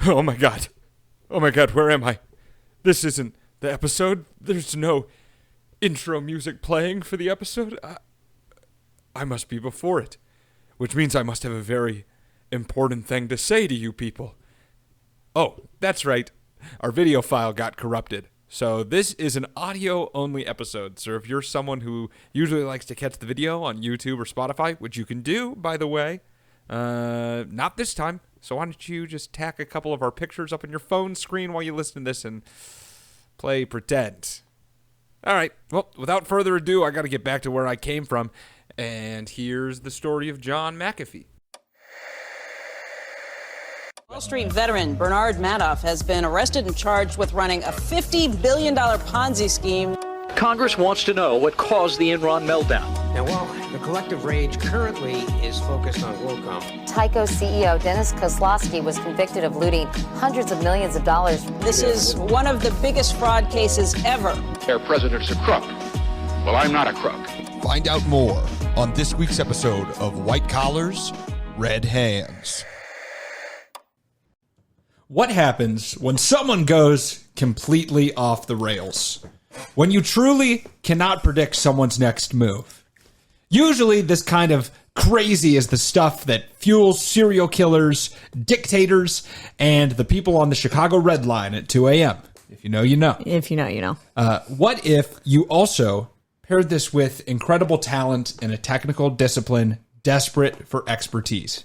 Oh my god. Oh my god, where am I? This isn't the episode. There's no intro music playing for the episode. I must be before it, which means I must have a very important thing to say to you people. Oh, that's right. Our video file got corrupted. So this is an audio-only episode. So if you're someone who usually likes to catch the video on YouTube or Spotify, which you can do, by the way, not this time. So why don't you just tack a couple of our pictures up on your phone screen while you listen to this and play pretend. All right. Well, without further ado, I got to get back to where I came from. And here's the story of John McAfee. Wall Street veteran Bernard Madoff has been arrested and charged with running a $50 billion Ponzi scheme. Congress wants to know what caused the Enron meltdown. Now, while the collective rage currently is focused on WorldCom, Tyco CEO Dennis Kozlowski was convicted of looting hundreds of millions of dollars. This is one of the biggest fraud cases ever. Their president's a crook. Well, I'm not a crook. Find out more on this week's episode of White Collars, Red Hands. What happens when someone goes completely off the rails? When you truly cannot predict someone's next move. Usually this kind of crazy is the stuff that fuels serial killers, dictators, and the people on the Chicago Red Line at 2 a.m. If you know, you know. If you know, you know. What if you also paired this with incredible talent and a technical discipline desperate for expertise?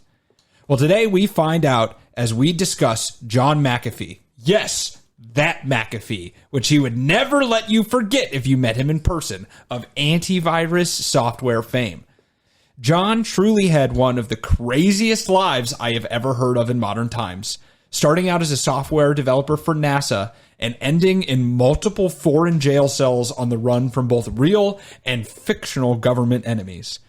Well, today we find out as we discuss John McAfee. Yes, that McAfee, which he would never let you forget if you met him in person, of antivirus software fame. John truly had one of the craziest lives I have ever heard of in modern times, starting out as a software developer for NASA and ending in multiple foreign jail cells on the run from both real and fictional government enemies.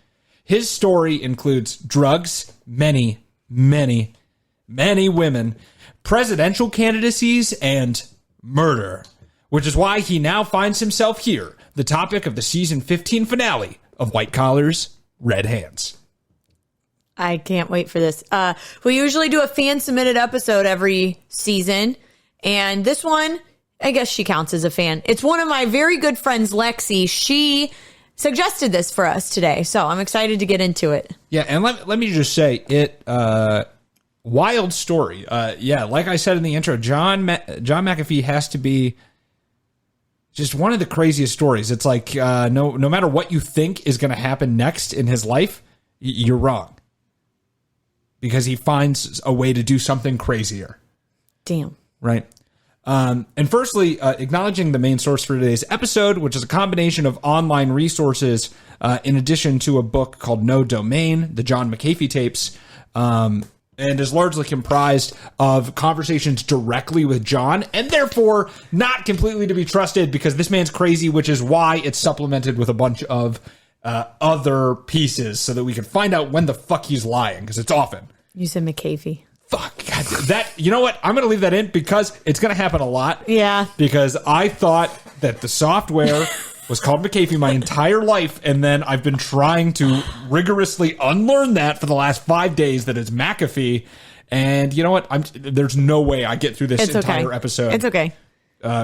His story includes drugs, many women, presidential candidacies, and murder, which is why he now finds himself here, the topic of the season 15 finale of White Collars, Red Hands. I can't wait for this. We usually do a fan-submitted episode every season, and this one, I guess she counts as a fan. It's one of my very good friends, Lexi. She suggested this for us today, so I'm excited to get into it. Yeah, and let me just say, wild story. Like I said in the intro, John McAfee has to be just one of the craziest stories. It's like no matter what you think is going to happen next in his life, you're wrong. Because he finds a way to do something crazier. Damn. Right. And firstly, acknowledging the main source for today's episode, which is a combination of online resources in addition to a book called No Domain, the John McAfee tapes, and is largely comprised of conversations directly with John, and therefore not completely to be trusted because this man's crazy, which is why it's supplemented with a bunch of other pieces so that we can find out when the fuck he's lying, because it's often. You said McAfee. Fuck. God, that, you know what? I'm going to leave that in because it's going to happen a lot. Yeah. Because I thought that the software was called McAfee my entire life, and then I've been trying to rigorously unlearn that for the last 5 days that it's McAfee. And you know what? There's no way I get through this entire episode. It's okay.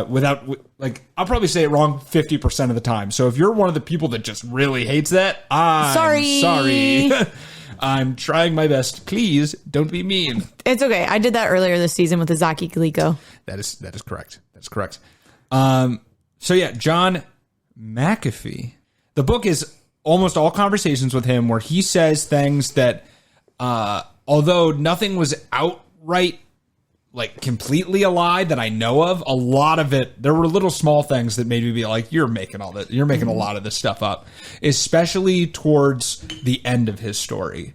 Without, like, I'll probably say it wrong 50% of the time. So if you're one of the people that just really hates that, I'm sorry. I'm trying my best. Please don't be mean. It's okay. I did that earlier this season with the Zaki Glico. That is correct. That's correct. So yeah, John McAfee. The book is almost all conversations with him where he says things that, although nothing was outright, like, completely a lie that I know of, a lot of it, there were little small things that made me be like, you're making all that. You're making a lot of this stuff up, especially towards the end of his story.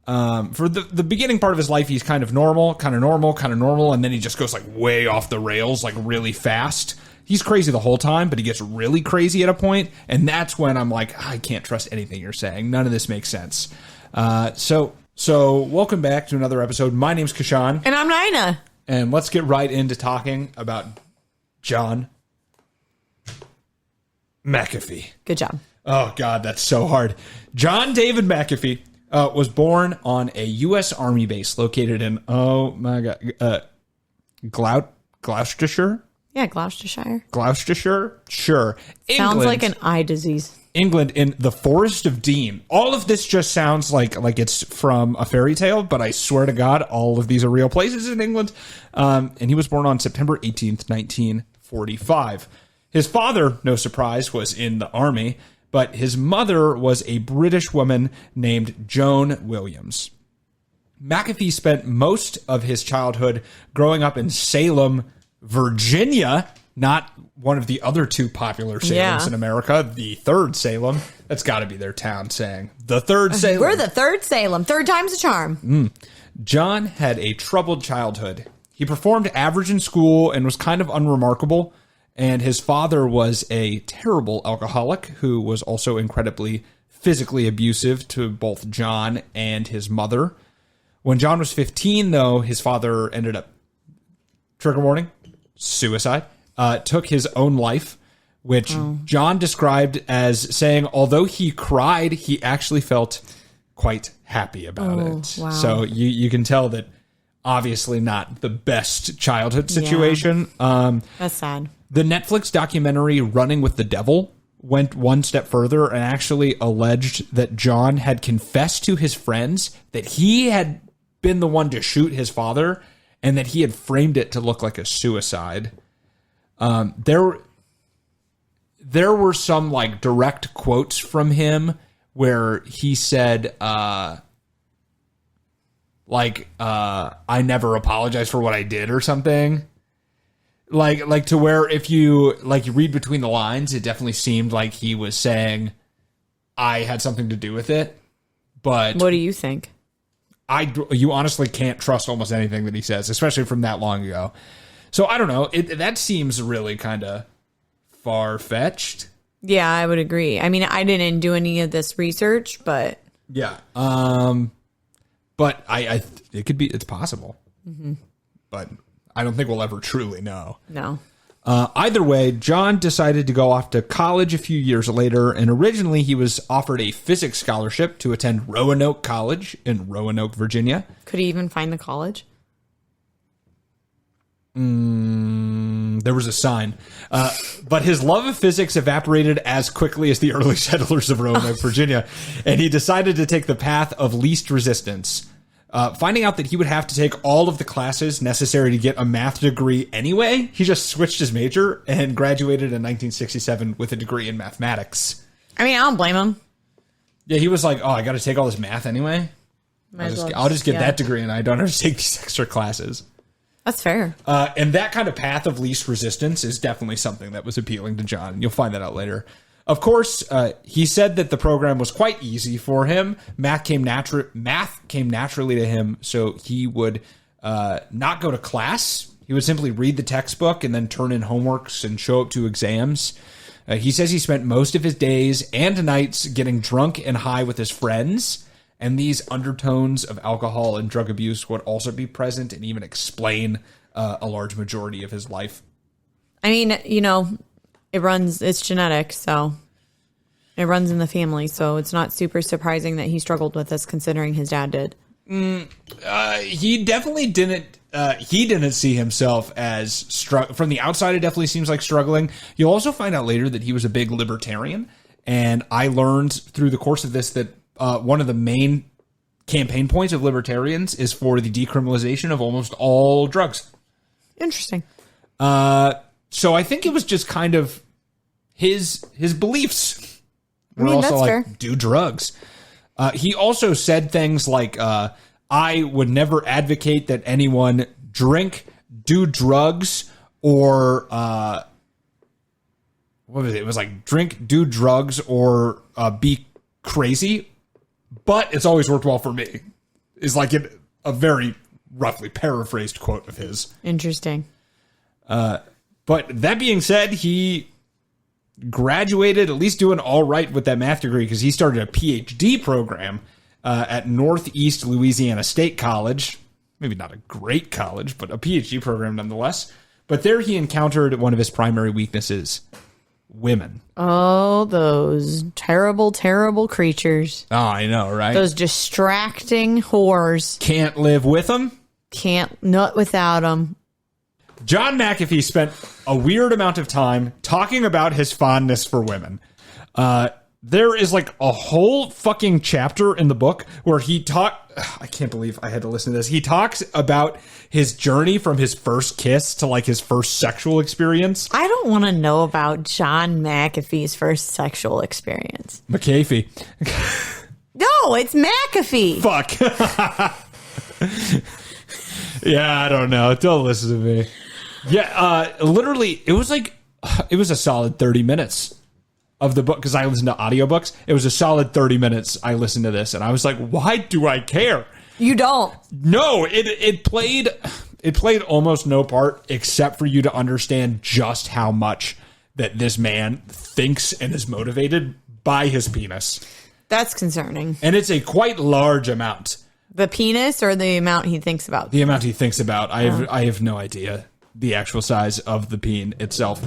For the beginning part of his life, he's kind of normal, and then he just goes, like, way off the rails, like, really fast. He's crazy the whole time, but he gets really crazy at a point, and that's when I'm like, I can't trust anything you're saying. None of this makes sense. So welcome back to another episode. My name's Kashan. And I'm Nina. And let's get right into talking about John McAfee. Good job. Oh, God, that's so hard. John David McAfee was born on a U.S. Army base located in, Gloucestershire? Yeah, Gloucestershire. Gloucestershire? Sure. Sounds like an eye disease. England, in the Forest of Dean. All of this just sounds like it's from a fairy tale, but I swear to God, all of these are real places in England. And he was born on September 18th, 1945. His father, no surprise, was in the army, but his mother was a British woman named Joan Williams. McAfee spent most of his childhood growing up in Salem, Virginia, not one of the other two popular Salems in America, the third Salem. That's got to be their town saying. The third Salem. We're the third Salem. Third time's a charm. John had a troubled childhood. He performed average in school and was kind of unremarkable. And his father was a terrible alcoholic who was also incredibly physically abusive to both John and his mother. When John was 15, though, his father ended up, trigger warning, suicide, took his own life, which John described as saying, although he cried, he actually felt quite happy about it. Wow. So you can tell that obviously not the best childhood situation. That's sad. The Netflix documentary Running with the Devil went one step further and actually alleged that John had confessed to his friends that he had been the one to shoot his father and that he had framed it to look like a suicide. There were some like direct quotes from him where he said, I never apologize for what I did or something. Like to where if you read between the lines, it definitely seemed like he was saying I had something to do with it. But what do you think? You honestly can't trust almost anything that he says, especially from that long ago. So I don't know. That seems really kind of far-fetched. Yeah, I would agree. I mean, I didn't do any of this research, but yeah. But it could be. It's possible. Mm-hmm. But I don't think we'll ever truly know. No. Either way, John decided to go off to college a few years later, and originally he was offered a physics scholarship to attend Roanoke College in Roanoke, Virginia. Could he even find the college? There was a sign. But his love of physics evaporated as quickly as the early settlers of Roanoke, Virginia, and he decided to take the path of least resistance. Finding out that he would have to take all of the classes necessary to get a math degree anyway, he just switched his major and graduated in 1967 with a degree in mathematics. I mean, I don't blame him. Yeah, he was like, I got to take all this math anyway. I'll just get that degree and I don't have to take these extra classes. That's fair. And that kind of path of least resistance is definitely something that was appealing to John. And you'll find that out later. Of course, he said that the program was quite easy for him. Math came naturally to him, so he would not go to class. He would simply read the textbook and then turn in homeworks and show up to exams. He says he spent most of his days and nights getting drunk and high with his friends. And these undertones of alcohol and drug abuse would also be present and even explain a large majority of his life. I mean, it's genetic, so it runs in the family. So it's not super surprising that he struggled with this, considering his dad did. He definitely didn't. He didn't see himself as from the outside. It definitely seems like struggling. You'll also find out later that he was a big libertarian, and I learned through the course of this that one of the main campaign points of libertarians is for the decriminalization of almost all drugs. Interesting. So I think it was just kind of his beliefs. Were also that's like, fair. Do drugs. He also said things like, I would never advocate that anyone drink, do drugs, or what was it? It was like drink, do drugs, or be crazy. But it's always worked well for me. Is like a very roughly paraphrased quote of his. Interesting. But that being said, he graduated, at least doing all right with that math degree, because he started a PhD program at Northeast Louisiana State College. Maybe not a great college, but a PhD program nonetheless. But there he encountered one of his primary weaknesses: women. Oh, those terrible, terrible creatures. Oh, I know, right? Those distracting whores. Can't live with them. Can't nut without them. John McAfee spent a weird amount of time talking about his fondness for women. There is like a whole fucking chapter in the book where I can't believe I had to listen to this. He talks about his journey from his first kiss to like his first sexual experience. I don't want to know about John McAfee's first sexual experience. McAfee. No, it's McAfee. Fuck. Yeah, I don't know. Don't listen to me. Yeah, literally, it was a solid 30 minutes of the book, because I listen to audiobooks. It was a solid 30 minutes I listened to this, and I was like, why do I care? You don't. No, it played almost no part except for you to understand just how much that this man thinks and is motivated by his penis. That's concerning. And it's a quite large amount. The penis or the amount he thinks about? The amount he thinks about. I have no idea the actual size of the peen itself.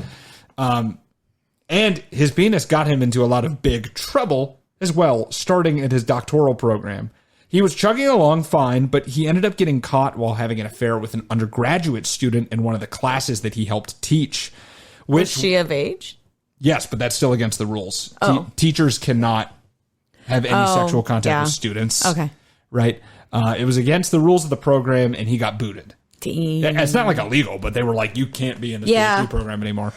And his penis got him into a lot of big trouble as well, starting at his doctoral program. He was chugging along fine, but he ended up getting caught while having an affair with an undergraduate student in one of the classes that he helped teach. Was she of age? Yes, but that's still against the rules. Oh. Teachers cannot have any sexual contact with students. Okay. Right? It was against the rules of the program, and he got booted. Damn. It's not like illegal, but they were like, you can't be in this PhD program anymore.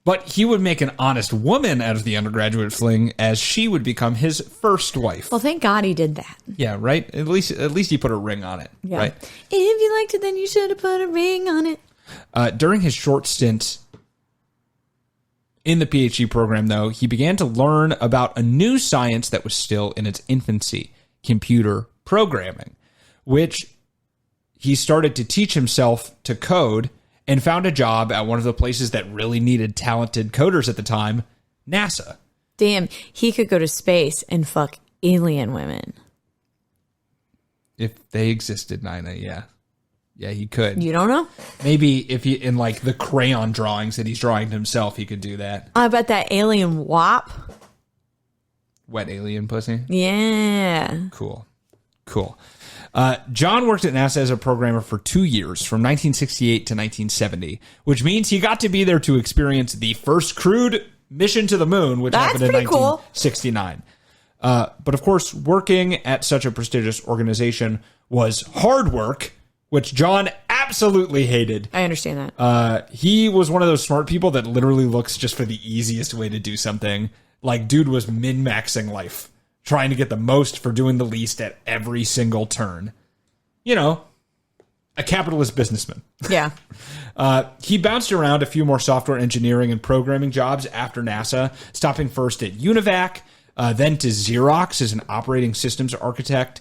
But he would make an honest woman out of the undergraduate fling, as she would become his first wife. Well, thank God he did that. Yeah, right? At least he put a ring on it. Yeah. Right? If you liked it, then you should have put a ring on it. During his short stint in the PhD program, though, he began to learn about a new science that was still in its infancy, computer programming, which he started to teach himself to code, and found a job at one of the places that really needed talented coders at the time, NASA. Damn, he could go to space and fuck alien women. If they existed, Nina, yeah. Yeah, he could. You don't know? Maybe if he, in like the crayon drawings that he's drawing himself, he could do that. I bet that alien WAP. Wet alien pussy? Yeah. Cool. John worked at NASA as a programmer for 2 years, from 1968 to 1970, which means he got to be there to experience the first crewed mission to the moon, which happened in 1969. But of course, working at such a prestigious organization was hard work, which John absolutely hated. I understand that. He was one of those smart people that literally looks just for the easiest way to do something. Like, dude was min-maxing life, trying to get the most for doing the least at every single turn. You know, a capitalist businessman. Yeah. He bounced around a few more software engineering and programming jobs after NASA, stopping first at Univac, then to Xerox as an operating systems architect.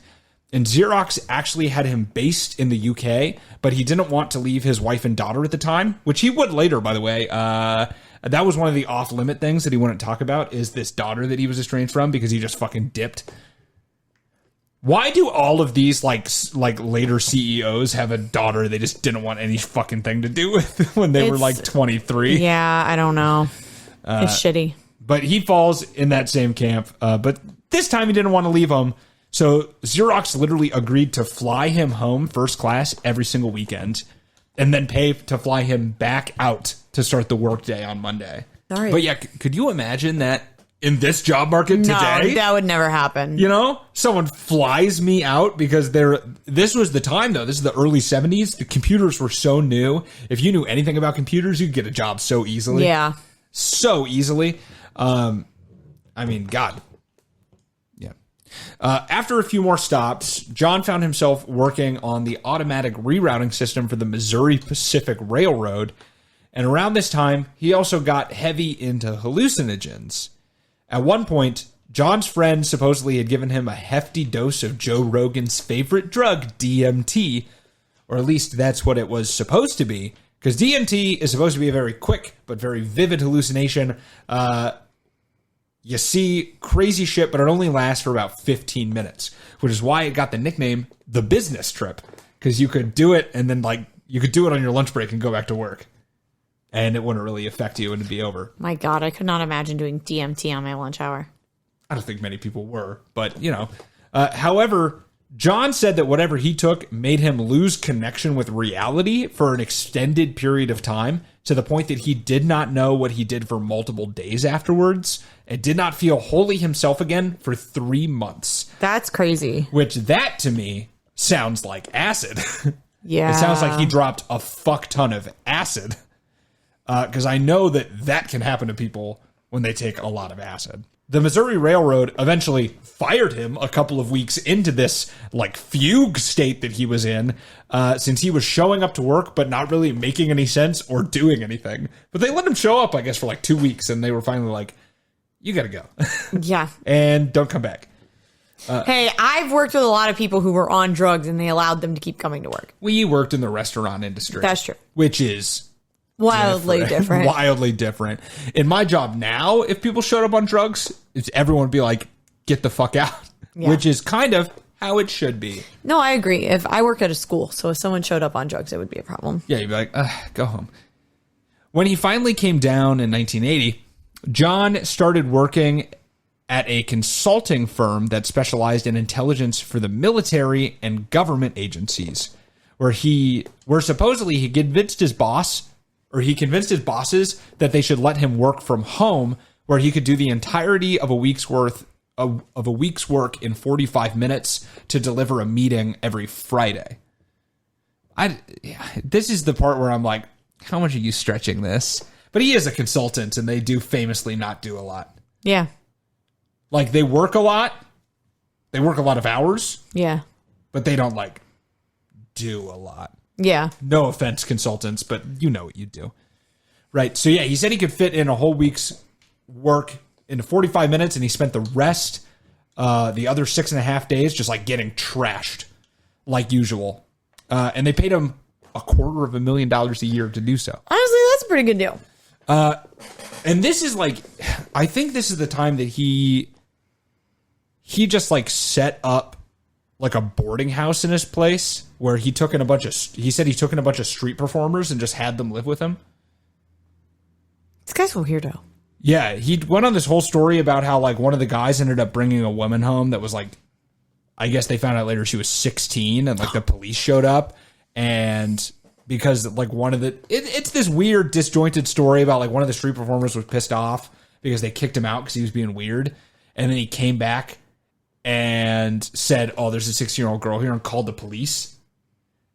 And Xerox actually had him based in the UK, but he didn't want to leave his wife and daughter at the time, which he would later, by the way. That was one of the off-limit things that he wouldn't talk about, is this daughter that he was estranged from, because he just fucking dipped. Why do all of these like later CEOs have a daughter they just didn't want any fucking thing to do with when they were like 23? Yeah, I don't know. It's shitty. But he falls in that same camp. But this time he didn't want to leave him. So Xerox literally agreed to fly him home first class every single weekend, and then pay to fly him back out to start the workday on Monday. Sorry. But yeah, could you imagine that in this job market today? No, that would never happen. You know, someone flies me out because this was the time, though. This is the early 70s. The computers were so new. If you knew anything about computers, you could get a job so easily. Yeah. So easily. I mean, God. Yeah. After a few more stops, John found himself working on the automatic rerouting system for the Missouri Pacific Railroad. And around this time, he also got heavy into hallucinogens. At one point, John's friend supposedly had given him a hefty dose of Joe Rogan's favorite drug, DMT, or at least that's what it was supposed to be, because DMT is supposed to be a very quick but very vivid hallucination. You see crazy shit, but it only lasts for about 15 minutes, which is why it got the nickname The Business Trip, because you could do it and then you could do it on your lunch break and go back to work. And it wouldn't really affect you and it'd be over. My God, I could not imagine doing DMT on my lunch hour. I don't think many people were, but, you know. However, John said that whatever he took made him lose connection with reality for an extended period of time, to the point that he did not know what he did for multiple days afterwards and did not feel wholly himself again for 3 months. That's crazy. Which, that to me sounds like acid. Yeah. It sounds like he dropped a fuck ton of acid. Because I know that can happen to people when they take a lot of acid. The Missouri Railroad eventually fired him a couple of weeks into this like fugue state that he was in, since he was showing up to work but not really making any sense or doing anything. But they let him show up, I guess, for like 2 weeks, and they were finally like, you gotta go. Yeah. And don't come back. Hey, I've worked with a lot of people who were on drugs and they allowed them to keep coming to work. We worked in the restaurant industry. That's true. Which is wildly different. Wildly different. In my job now, if people showed up on drugs, everyone would be like, get the fuck out. Yeah. Which is kind of how it should be. No, I agree. If I work at a school, so if someone showed up on drugs, it would be a problem. Yeah, you'd be like, go home. When he finally came down in 1980, John started working at a consulting firm that specialized in intelligence for the military and government agencies, where supposedly he convinced his bosses that they should let him work from home, where he could do the entirety of a week's work in 45 minutes to deliver a meeting every Friday. This is the part where I'm like, how much are you stretching this? But he is a consultant, and they do famously not do a lot. Yeah. Like, they work a lot. They work a lot of hours. Yeah. But they don't, like, do a lot. Yeah. No offense, consultants, but you know what you do. Right. So, yeah, he said he could fit in a whole week's work into 45 minutes, and he spent the rest, the other 6.5 days, just, like, getting trashed like usual. And they paid him $250,000 a year to do so. Honestly, that's a pretty good deal. And this is, like, I think this is the time that he just, like, set up, like, a boarding house in his place where he took in a bunch of street performers and just had them live with him. This guy's a weirdo. Yeah, he went on this whole story about how, like, one of the guys ended up bringing a woman home that was, like, I guess they found out later she was 16, and, like, the police showed up, and because, like, it's this weird disjointed story about, like, one of the street performers was pissed off because they kicked him out because he was being weird, and then he came back and said, oh, there's a 16-year-old girl here, and called the police.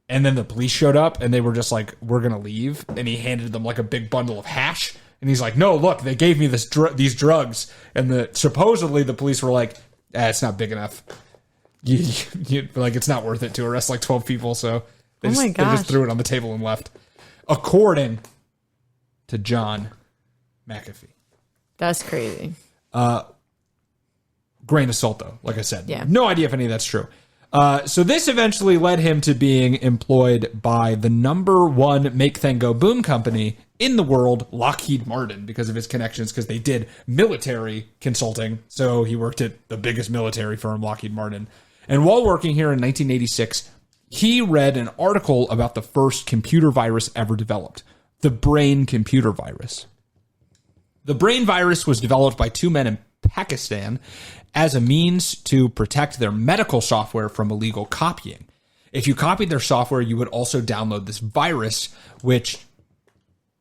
And then the police showed up, and they were just like, we're going to leave. And he handed them, like, a big bundle of hash. And he's like, no, look, they gave me these drugs. And supposedly the police were like, it's not big enough. Like, it's not worth it to arrest, like, 12 people. So they just threw it on the table and left. According to John McAfee. That's crazy. Grain of salt, though, like I said. Yeah. No idea if any of that's true. So this eventually led him to being employed by the #1 make thing go boom company in the world, Lockheed Martin, because of his connections, because they did military consulting. So he worked at the biggest military firm, Lockheed Martin. And while working here in 1986, he read an article about the first computer virus ever developed, the brain computer virus. The brain virus was developed by 2 men in Pakistan as a means to protect their medical software from illegal copying. If you copied their software, you would also download this virus, which,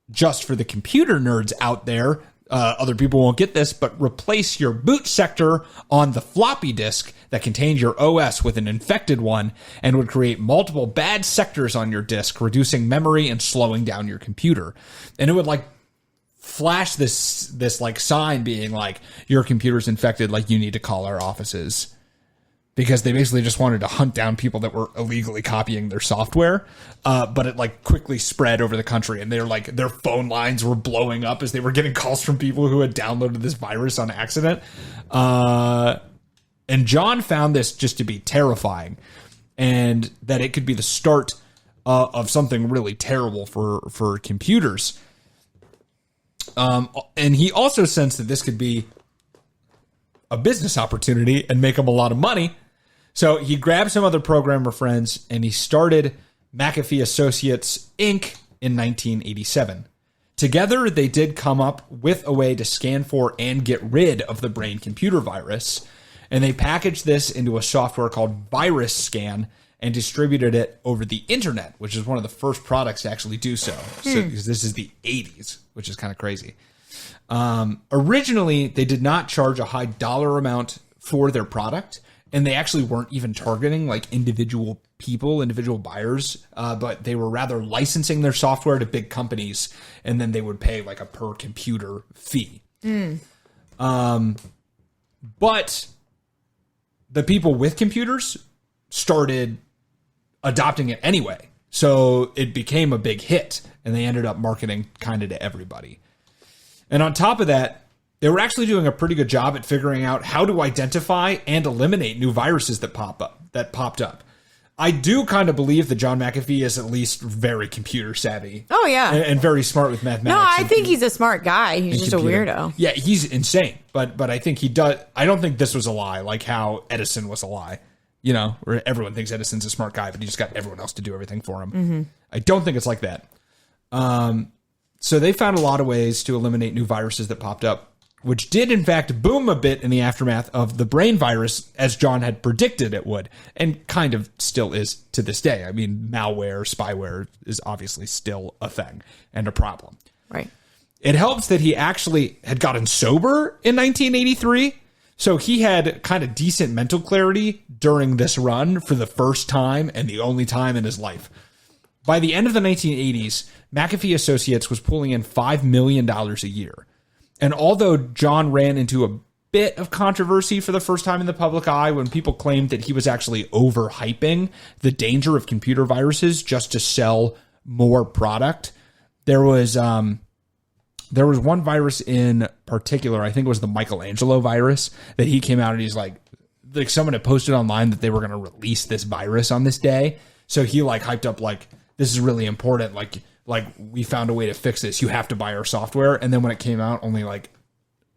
just for the computer nerds out there, other people won't get this, but replace your boot sector on the floppy disk that contained your OS with an infected one, and would create multiple bad sectors on your disk, reducing memory and slowing down your computer. And it would, like, flash this like sign being like, your computer's infected, like, you need to call our offices, because they basically just wanted to hunt down people that were illegally copying their software. But it, like, quickly spread over the country, and they're like, their phone lines were blowing up as they were getting calls from people who had downloaded this virus on accident. And John found this just to be terrifying, and that it could be the start of something really terrible for computers. And he also sensed that this could be a business opportunity and make him a lot of money. So he grabbed some other programmer friends, and he started McAfee Associates, Inc. in 1987. Together, they did come up with a way to scan for and get rid of the brain computer virus. And they packaged this into a software called Virus Scan and distributed it over the internet, which is one of the first products to actually do so. Because this is the 80s, which is kind of crazy. Originally, they did not charge a high dollar amount for their product, and they actually weren't even targeting like individual people, individual buyers, but they were rather licensing their software to big companies, and then they would pay like a per computer fee. But the people with computers started adopting it anyway. So it became a big hit, and they ended up marketing kind of to everybody. And on top of that, they were actually doing a pretty good job at figuring out how to identify and eliminate new viruses that popped up. I do kind of believe that John McAfee is at least very computer savvy. Oh, yeah. And very smart with mathematics. No, I think he's a smart guy. He's just computer. a weirdo. Yeah, he's insane. But I think he does. I don't think this was a lie, like how Edison was a lie. You know, where everyone thinks Edison's a smart guy, but he just got everyone else to do everything for him. I don't think it's like that. So they found a lot of ways to eliminate new viruses that popped up, which did, in fact, boom a bit in the aftermath of the brain virus, as John had predicted it would, and kind of still is to this day. I mean, malware, spyware is obviously still a thing and a problem. Right. It helps that he actually had gotten sober in 1983, so he had kind of decent mental clarity during this run for the first time and the only time in his life. By the end of the 1980s, McAfee Associates was pulling in $5 million a year. And although John ran into a bit of controversy for the first time in the public eye when people claimed that he was actually overhyping the danger of computer viruses just to sell more product, there was one virus in particular, I think it was the Michelangelo virus, that he came out and he's like someone had posted online that they were going to release this virus on this day. So he like hyped up like, this is really important. Like we found a way to fix this. You have to buy our software. And then when it came out, only like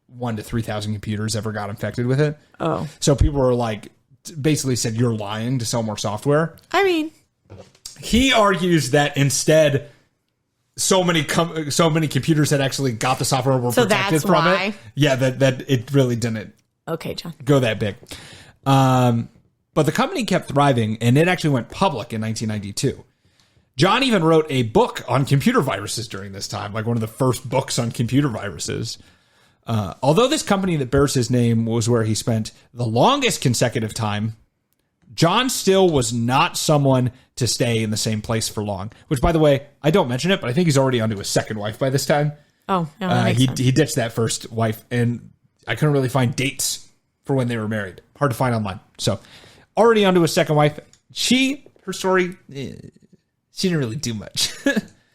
1,000 to 3,000 computers ever got infected with it. Oh. So people were like, basically said, you're lying to sell more software. I mean, he argues that instead, so many computers that actually got the software were protected from why. it. Yeah, that it really didn't. Okay, John. Go that big. But the company kept thriving, and it actually went public in 1992. John even wrote a book on computer viruses during this time, like one of the first books on computer viruses. Although this company that bears his name was where he spent the longest consecutive time, John still was not someone to stay in the same place for long. Which, by the way, I don't mention it, but I think he's already onto his second wife by this time. Oh, no, that makes sense. He ditched that first wife, and I couldn't really find dates for when they were married. Hard to find online. So, already onto his second wife. Her story, she didn't really do much.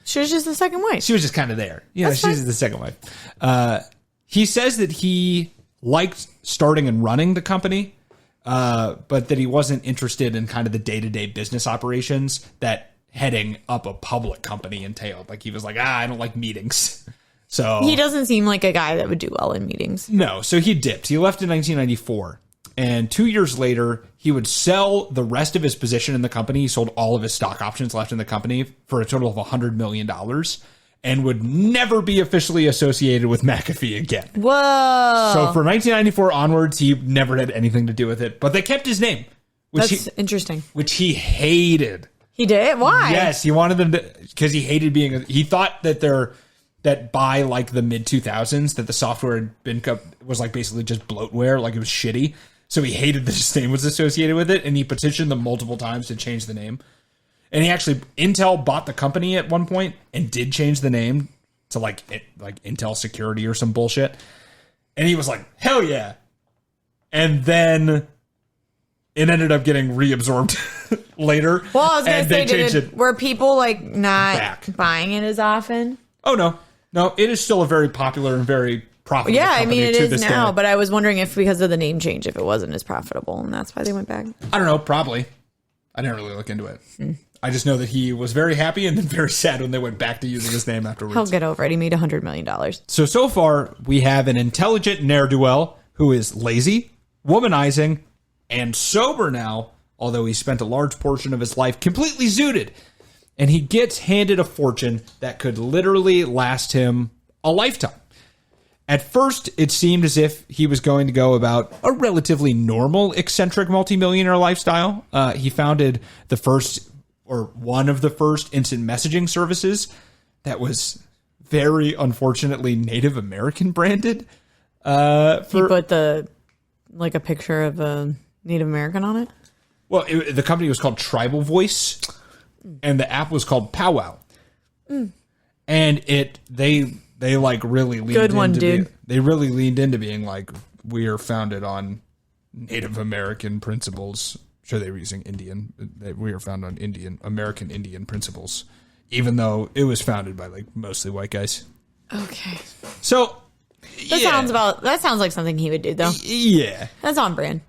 She was just the second wife. She was just kind of there. Yeah, she's the second wife. He says that he liked starting and running the company, but that he wasn't interested in kind of the day-to-day business operations that heading up a public company entailed. Like he was like, I don't like meetings. So he doesn't seem like a guy that would do well in meetings. No, so he dipped. He left in 1994. And 2 years later, he would sell the rest of his position in the company. He sold all of his stock options left in the company for a total of $100 million and would never be officially associated with McAfee again. Whoa. So from 1994 onwards, he never had anything to do with it. But they kept his name. That's interesting. Which he hated. He did? Why? Yes, he wanted them to, because he hated he thought that by like the mid 2000s that the software had been was like basically just bloatware, like it was shitty. So he hated that his name was associated with it, and he petitioned them multiple times to change the name. And Intel bought the company at one point and did change the name to like Intel Security or some bullshit. And he was like, hell yeah. And then it ended up getting reabsorbed later. Well, I was going to say, were people like not buying it as often? Oh, no, it is still a very popular and very profitable company. Yeah, I mean, it is now, day. But I was wondering if because of the name change, if it wasn't as profitable, and that's why they went back. I don't know, probably. I didn't really look into it. I just know that he was very happy and then very sad when they went back to using his name afterwards. He'll get over it. He made $100 million. So far, we have an intelligent ne'er-do-well who is lazy, womanizing, and sober now, although he spent a large portion of his life completely zooted. And he gets handed a fortune that could literally last him a lifetime. At first, it seemed as if he was going to go about a relatively normal, eccentric multimillionaire lifestyle. He founded one of the first instant messaging services that was very unfortunately Native American branded. He put a picture of a Native American on it? Well, the company was called Tribal Voice, and the app was called Powwow. And they really leaned they really leaned into being like, we are founded on Native American principles. Sure, they were using Indian. We are founded on American Indian principles, even though it was founded by like mostly white guys. Okay. So that sounds like something he would do, though. Yeah, that's on brand.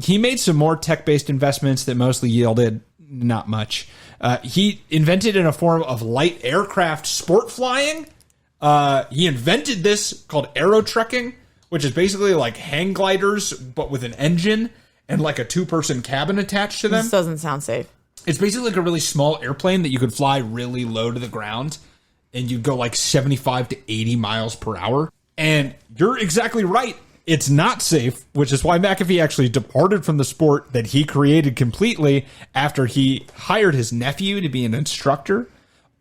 He made some more tech-based investments that mostly yielded not much. He invented in a form of light aircraft sport flying. He invented this called aerotrucking, which is basically like hang gliders, but with an engine and like a 2-person cabin attached to them. This doesn't sound safe. It's basically like a really small airplane that you could fly really low to the ground, and you'd go like 75 to 80 miles per hour. And you're exactly right. It's not safe, which is why McAfee actually departed from the sport that he created completely after he hired his nephew to be an instructor,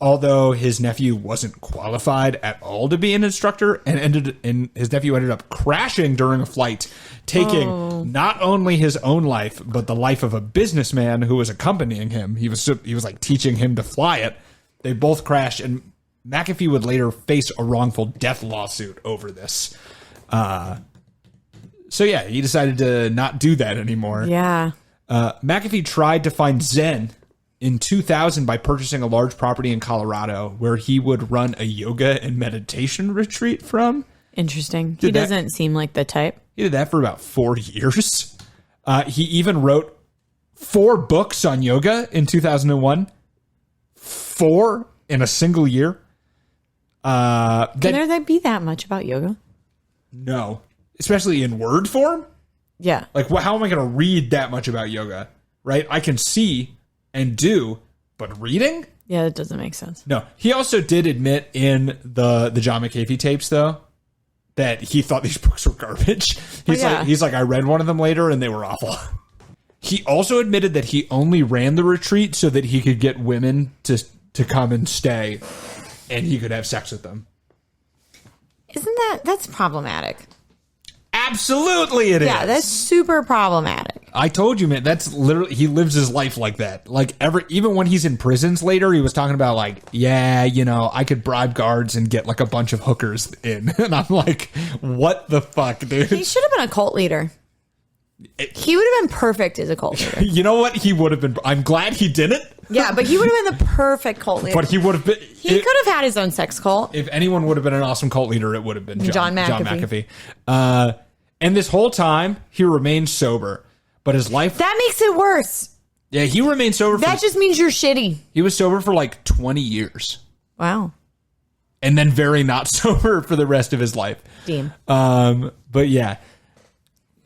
although his nephew wasn't qualified at all to be an instructor, and his nephew ended up crashing during a flight, taking not only his own life, but the life of a businessman who was accompanying him. He was like teaching him to fly it. They both crashed, and McAfee would later face a wrongful death lawsuit over this. So yeah, he decided to not do that anymore. Yeah. McAfee tried to find Zen in 2000 by purchasing a large property in Colorado where he would run a yoga and meditation retreat from. Interesting. He doesn't seem like the type. He did that for about 4 years. He even wrote 4 books on yoga in 2001. 4 in a single year. Can there be that much about yoga? No. Especially in word form? Yeah. Like, how am I going to read that much about yoga? Right? I can see and do, but reading? Yeah, that doesn't make sense. No. He also did admit in the John McAfee tapes, though, that he thought these books were garbage. He's like, I read one of them later and they were awful. He also admitted that he only ran the retreat so that he could get women to come and stay and he could have sex with them. That's problematic. Absolutely it is. Yeah, that's super problematic. I told you, man, that's literally, he lives his life like that. Like even when he's in prisons later, he was talking about like, yeah, I could bribe guards and get like a bunch of hookers in. And I'm like, what the fuck, dude? He should have been a cult leader. He would have been perfect as a cult leader. You know what? He would have been. I'm glad he didn't. Yeah, but he would have been the perfect cult leader. But he would have been. He could have had his own sex cult. If anyone would have been an awesome cult leader, it would have been John McAfee. And this whole time, he remained sober. But his life... That makes it worse. Yeah, he remained sober That just means you're shitty. He was sober for like 20 years. Wow. And then very not sober for the rest of his life. Damn. But yeah.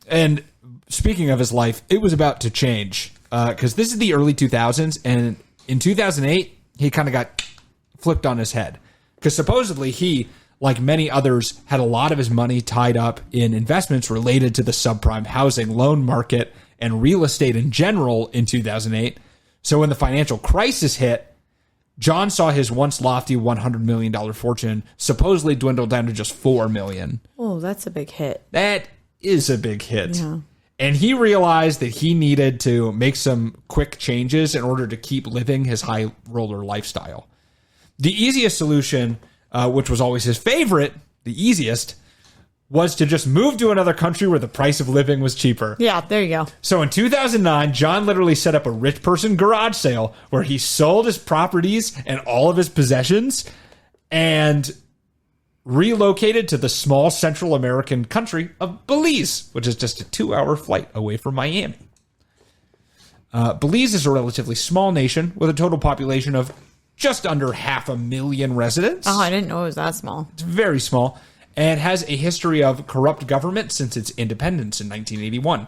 And speaking of his life, it was about to change. Because this is the early 2000s. And in 2008, he kind of got flipped on his head. Because supposedly he... like many others, had a lot of his money tied up in investments related to the subprime housing loan market and real estate in general in 2008. So when the financial crisis hit, John saw his once lofty $100 million fortune supposedly dwindle down to just $4 million. Oh, that's a big hit. That is a big hit. Yeah. And he realized that he needed to make some quick changes in order to keep living his high roller lifestyle. The easiest solution... which was always his favorite, the easiest, was to just move to another country where the price of living was cheaper. Yeah, there you go. So in 2009, John literally set up a rich person garage sale where he sold his properties and all of his possessions and relocated to the small Central American country of Belize, which is just a 2-hour flight away from Miami. Belize is a relatively small nation with a total population of just under 500,000 residents. Oh, I didn't know it was that small. It's very small and has a history of corrupt government since its independence in 1981.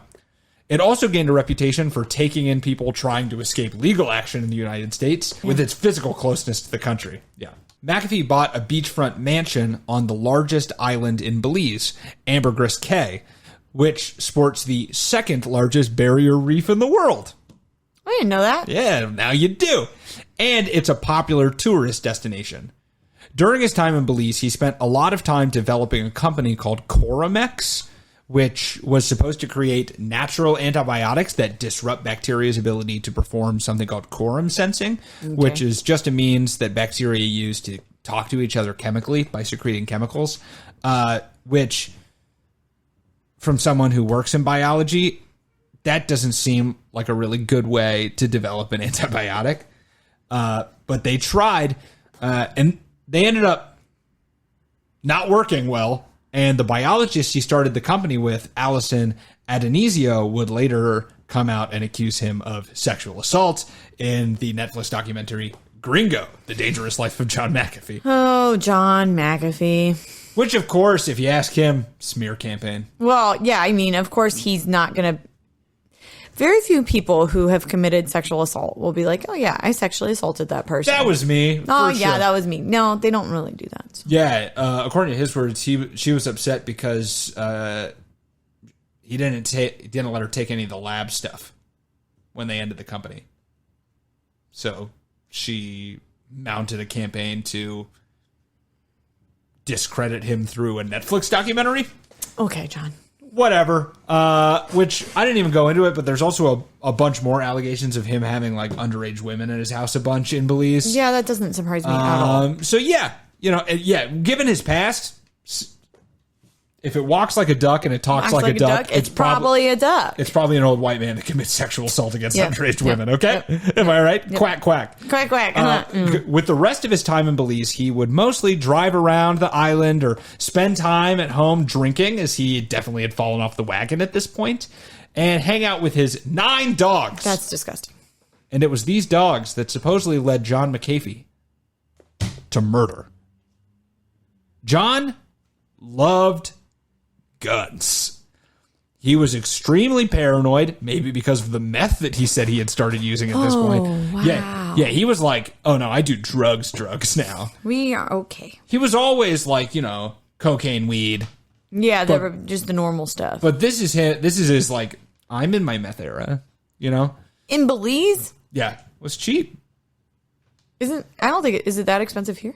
It also gained a reputation for taking in people trying to escape legal action in the United States with its physical closeness to the country. Yeah. McAfee bought a beachfront mansion on the largest island in Belize, Ambergris Caye, which sports the second largest barrier reef in the world. I didn't know that. Yeah, now you do. And it's a popular tourist destination. During his time in Belize, he spent a lot of time developing a company called Coromex, which was supposed to create natural antibiotics that disrupt bacteria's ability to perform something called quorum sensing, which is just a means that bacteria use to talk to each other chemically by secreting chemicals, which, from someone who works in biology, that doesn't seem like a really good way to develop an antibiotic. But they tried, and they ended up not working well. And the biologist he started the company with, Alison Adonisio, would later come out and accuse him of sexual assault in the Netflix documentary Gringo, The Dangerous Life of John McAfee. Oh, John McAfee. Which, of course, if you ask him, smear campaign. Well, yeah, I mean, of course, he's not going to... Very few people who have committed sexual assault will be like, oh, yeah, I sexually assaulted that person. That was me. Oh, yeah, that was me. No, they don't really do that. So. Yeah, according to his words, she was upset because he didn't let her take any of the lab stuff when they ended the company. So she mounted a campaign to discredit him through a Netflix documentary. Okay, John. Whatever. Which I didn't even go into it, but there's also a bunch more allegations of him having like underage women in his house a bunch in Belize. Yeah, that doesn't surprise me at all. So yeah, given his past, if it walks like a duck and it talks like a duck, it's probably a duck. It's probably an old white man that commits sexual assault against underage women. Okay, am I right? Quack quack. Quack quack. With the rest of his time in Belize, he would mostly drive around the island or spend time at home drinking, as he definitely had fallen off the wagon at this point, and hang out with his 9 dogs. That's disgusting. And it was these dogs that supposedly led John McAfee to murder. John loved guns. He was extremely paranoid, maybe because of the meth that he said he had started using at this point. Wow. Yeah, he was like, oh no, I do drugs now. We are okay. He was always like, cocaine, weed. Yeah, they were just the normal stuff. But this is his like, I'm in my meth era, In Belize? Yeah, it was cheap. I don't think is it that expensive here?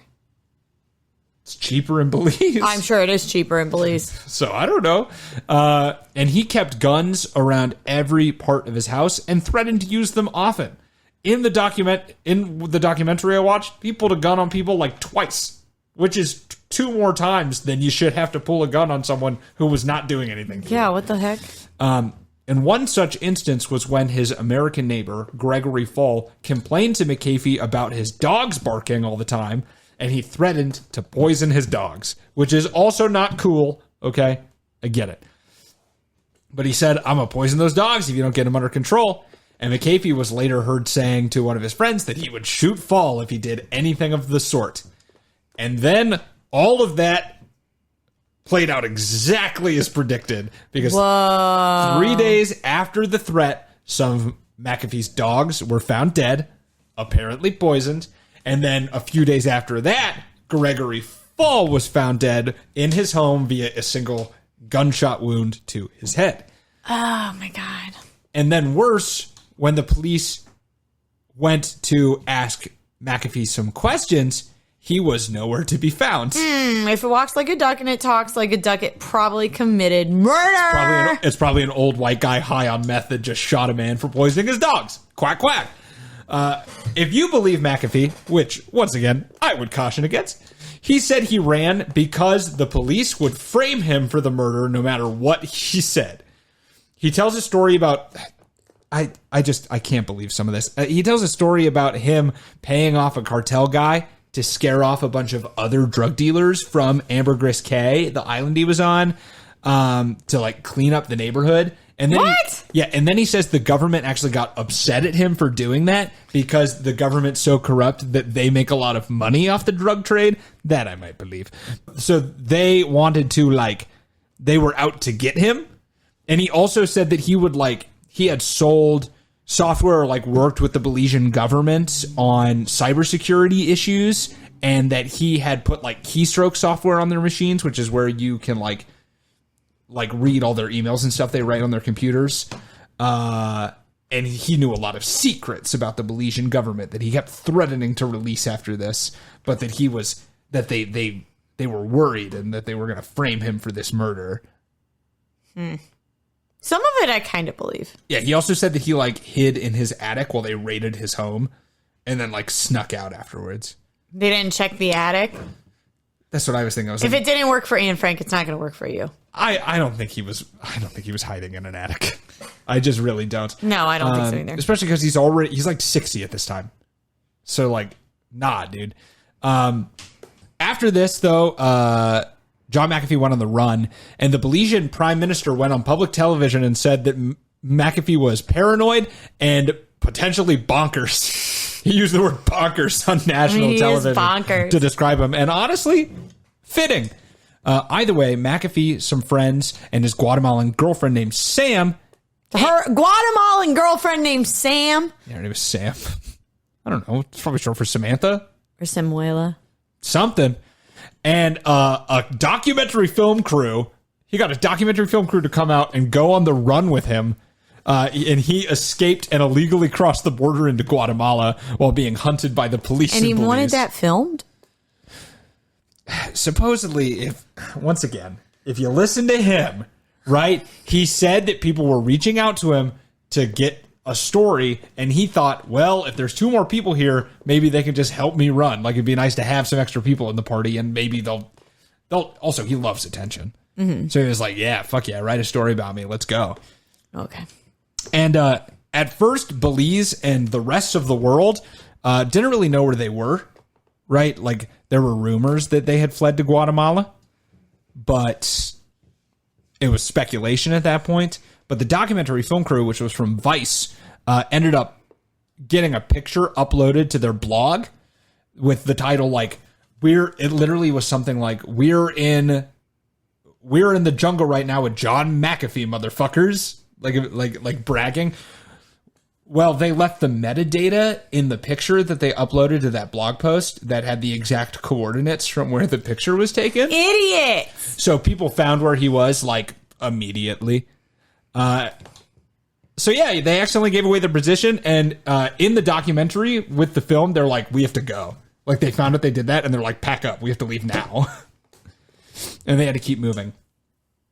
It's cheaper in Belize. I'm sure it is cheaper in Belize. So I don't know. And he kept guns around every part of his house and threatened to use them often. In the documentary I watched, he pulled a gun on people like twice, which is 2 more times than you should have to pull a gun on someone who was not doing anything. Yeah, what the heck? And one such instance was when his American neighbor, Gregory Fall, complained to McAfee about his dogs barking all the time, and he threatened to poison his dogs, which is also not cool, okay? I get it. But he said, I'm going to poison those dogs if you don't get them under control. And McAfee was later heard saying to one of his friends that he would shoot Fall if he did anything of the sort. And then all of that played out exactly as predicted, because 3 days after the threat, some of McAfee's dogs were found dead, apparently poisoned. And then a few days after that, Gregory Fall was found dead in his home via a single gunshot wound to his head. Oh, my God. And then worse, when the police went to ask McAfee some questions, he was nowhere to be found. If it walks like a duck and it talks like a duck, it probably committed murder. It's probably an old white guy high on meth that just shot a man for poisoning his dogs. Quack, quack. If you believe McAfee, which, once again, I would caution against, he said he ran because the police would frame him for the murder no matter what he said. He tells a story about... I can't believe some of this. He tells a story about him paying off a cartel guy to scare off a bunch of other drug dealers from Ambergris Caye, the island he was on, to like clean up the neighborhood. And then and then he says the government actually got upset at him for doing that because the government's so corrupt that they make a lot of money off the drug trade. That I might believe. So they wanted to they were out to get him. And he also said that he had sold software or worked with the Belizean government on cybersecurity issues and that he had put like keystroke software on their machines, which is where you can like read all their emails and stuff they write on their computers. And he knew a lot of secrets about the Belizean government that he kept threatening to release after this, but that they were worried and that they were going to frame him for this murder. Some of it I kind of believe. Yeah, he also said that he like hid in his attic while they raided his home and then like snuck out afterwards. They didn't check the attic? That's what I was thinking. If it didn't work for Anne Frank, it's not going to work for you. I don't think he was hiding in an attic. I just really don't. No, I don't think so either. Especially because he's like 60 at this time. So like, nah, dude. After this though, John McAfee went on the run, and the Belizean prime minister went on public television and said that McAfee was paranoid and potentially bonkers. He used the word bonkers on national television to describe him, and honestly, fitting. Either way, McAfee, some friends, and his Guatemalan girlfriend named Sam. Her Guatemalan girlfriend named Sam? Yeah, her name is Sam. I don't know. It's probably short for Samantha. Or Samuela. Something. And a documentary film crew. He got a documentary film crew to come out and go on the run with him. And he escaped and illegally crossed the border into Guatemala while being hunted by the police. And he wanted that filmed? Supposedly, if you listen to him, right, he said that people were reaching out to him to get a story, and he thought, well, if there's 2 more people here, maybe they can just help me run. Like, it'd be nice to have some extra people in the party, and maybe they'll also, he loves attention. Mm-hmm. So he was like, yeah, fuck yeah, write a story about me. Let's go. Okay. And at first, Belize and the rest of the world didn't really know where they were, right? Like, there were rumors that they had fled to Guatemala, but it was speculation at that point. But the documentary film crew, which was from Vice, ended up getting a picture uploaded to their blog with the title like it literally was something like we're in the jungle right now with John McAfee, motherfuckers, like bragging. Well, they left the metadata in the picture that they uploaded to that blog post that had the exact coordinates from where the picture was taken. Idiot. So people found where he was like immediately. So yeah, they accidentally gave away their position, and in the documentary with the film, they're like, we have to go. Like, they found out they did that, and they're like, pack up, we have to leave now. And they had to keep moving.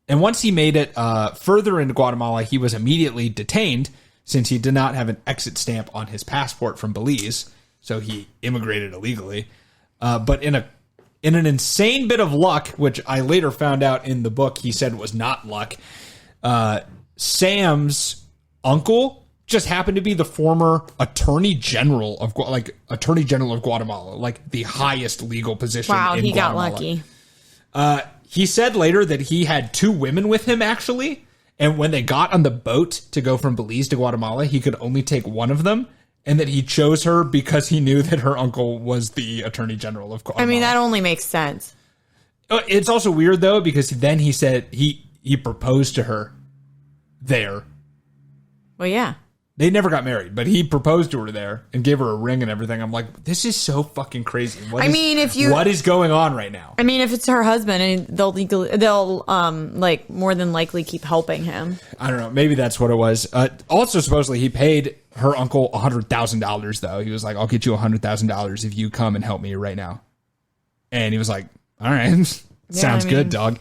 And once he made it further into Guatemala, he was immediately detained since he did not have an exit stamp on his passport from Belize, so he immigrated illegally. But in an insane bit of luck, which I later found out in the book he said was not luck, Sam's uncle just happened to be the former Attorney General of Guatemala, like the highest legal position in Guatemala. Wow, he got lucky. He said later that he had 2 women with him, actually, and when they got on the boat to go from Belize to Guatemala, he could only take one of them, and that he chose her because he knew that her uncle was the Attorney General of Guatemala. I mean, that only makes sense. It's also weird, though, because then he said he proposed to her there. Well, yeah. They never got married, but he proposed to her there and gave her a ring and everything. I'm like, this is so fucking crazy. What is going on right now? I mean, if it's her husband, they'll like more than likely keep helping him. I don't know. Maybe that's what it was. Also, supposedly he paid her uncle $100,000 though. He was like, I'll get you $100,000 if you come and help me right now. And he was like, all right, sounds good, dog.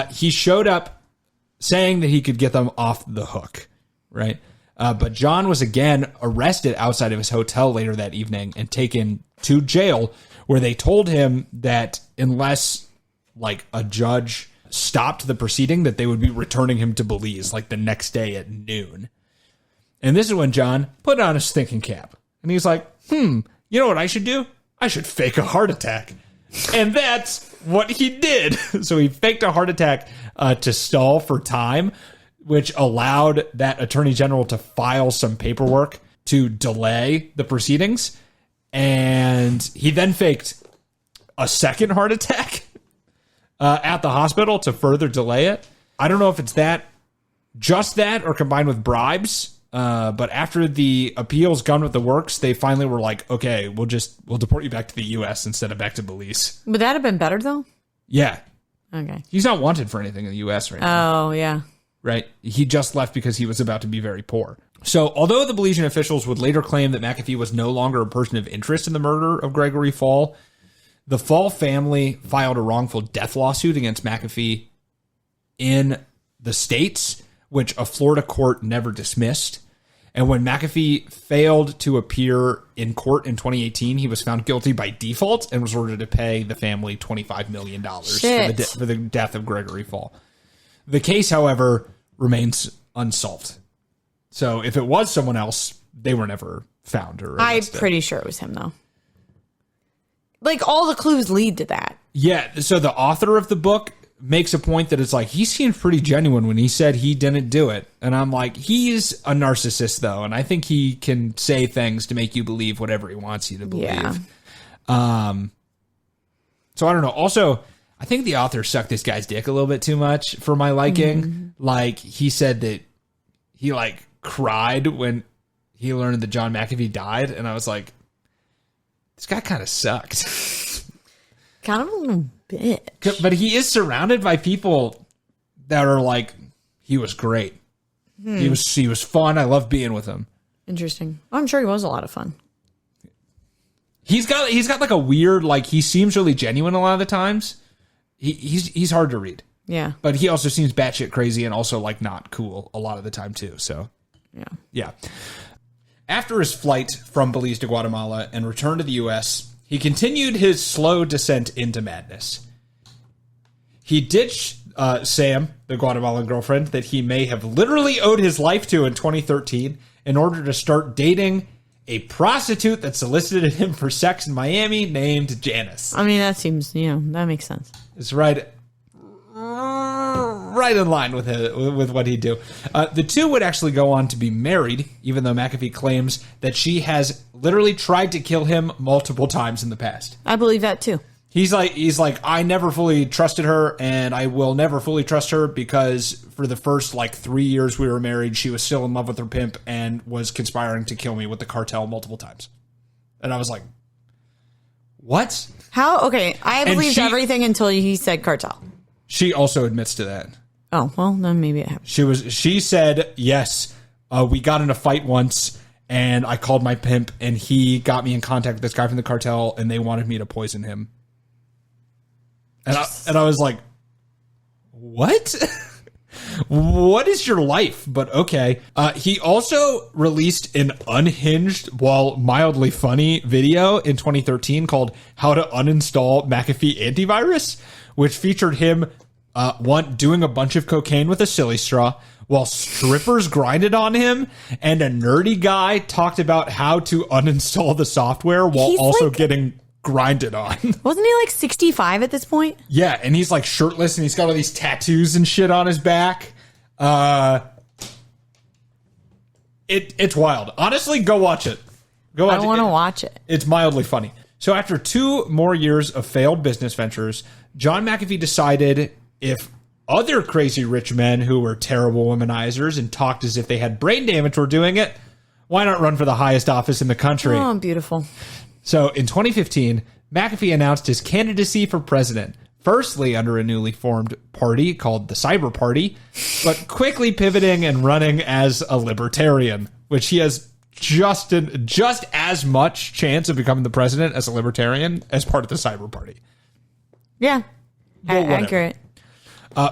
He showed up saying that he could get them off the hook, right? But John was again arrested outside of his hotel later that evening and taken to jail, where they told him that unless like a judge stopped the proceeding, that they would be returning him to Belize like the next day at noon. And this is when John put on his thinking cap. And he's like, you know what I should do? I should fake a heart attack. And that's what he did. So he faked a heart attack to stall for time, which allowed that attorney general to file some paperwork to delay the proceedings. And he then faked a second heart attack at the hospital to further delay it. I don't know if it's just that or combined with bribes. But after the appeals gone with the works, they finally were like, okay, we'll deport you back to the U.S. instead of back to Belize. Would that have been better, though? Yeah. Okay. He's not wanted for anything in the U.S. right now. Oh, yeah. Right? He just left because he was about to be very poor. So, although the Belizean officials would later claim that McAfee was no longer a person of interest in the murder of Gregory Fall, the Fall family filed a wrongful death lawsuit against McAfee in the States, which a Florida court never dismissed. And when McAfee failed to appear in court in 2018, he was found guilty by default and was ordered to pay the family $25 million for the death of Gregory Fall. The case, however, remains unsolved. So if it was someone else, they were never found or arrested. I'm pretty sure it was him, though. Like, all the clues lead to that. Yeah, so the author of the book makes a point that it's like, he seemed pretty genuine when he said he didn't do it. And I'm like, he's a narcissist, though, and I think he can say things to make you believe whatever he wants you to believe. Yeah. So I don't know. Also, I think the author sucked this guy's dick a little bit too much for my liking. Mm-hmm. Like, he said that he, like, cried when he learned that John McAfee died, and I was like, this guy kind of sucked. Kind of a little bitch. But he is surrounded by people that are like, he was great. He was fun. I love being with him. Interesting. I'm sure he was a lot of fun. He's got like a weird, like, he seems really genuine a lot of the times. He's hard to read. Yeah. But he also seems batshit crazy and also like not cool a lot of the time too. So yeah. After his flight from Belize to Guatemala and return to the U.S., he continued his slow descent into madness. He ditched Sam, the Guatemalan girlfriend that he may have literally owed his life to in 2013, in order to start dating a prostitute that solicited him for sex in Miami named Janice. I mean, that seems, that makes sense. It's right in line with what he'd do. The two would actually go on to be married, even though McAfee claims that she has literally tried to kill him multiple times in the past. I believe that too. He's like, I never fully trusted her, and I will never fully trust her because for the first 3 years we were married, she was still in love with her pimp and was conspiring to kill me with the cartel multiple times. And I was like, what? How? Okay, I believed everything until he said cartel. She also admits to that. Oh, well, then maybe it happened. She said, yes, we got in a fight once, and I called my pimp, and he got me in contact with this guy from the cartel, and they wanted me to poison him. And I was like, what? What is your life? But okay. He also released an unhinged, while mildly funny video in 2013 called How to Uninstall McAfee Antivirus, which featured him doing a bunch of cocaine with a silly straw while strippers grinded on him, and a nerdy guy talked about how to uninstall the software while also getting grinded on. Wasn't he 65 at this point? Yeah, and he's shirtless and he's got all these tattoos and shit on his back. It's wild. Honestly, go watch it. Go watch it. I want to watch it. It's mildly funny. So after 2 more years of failed business ventures, John McAfee decided if other crazy rich men who were terrible womanizers and talked as if they had brain damage were doing it, why not run for the highest office in the country? Oh, beautiful. So in 2015, McAfee announced his candidacy for president, firstly under a newly formed party called the Cyber Party, but quickly pivoting and running as a libertarian, which he has just as much chance of becoming the president as a libertarian as part of the Cyber Party. Yeah, accurate.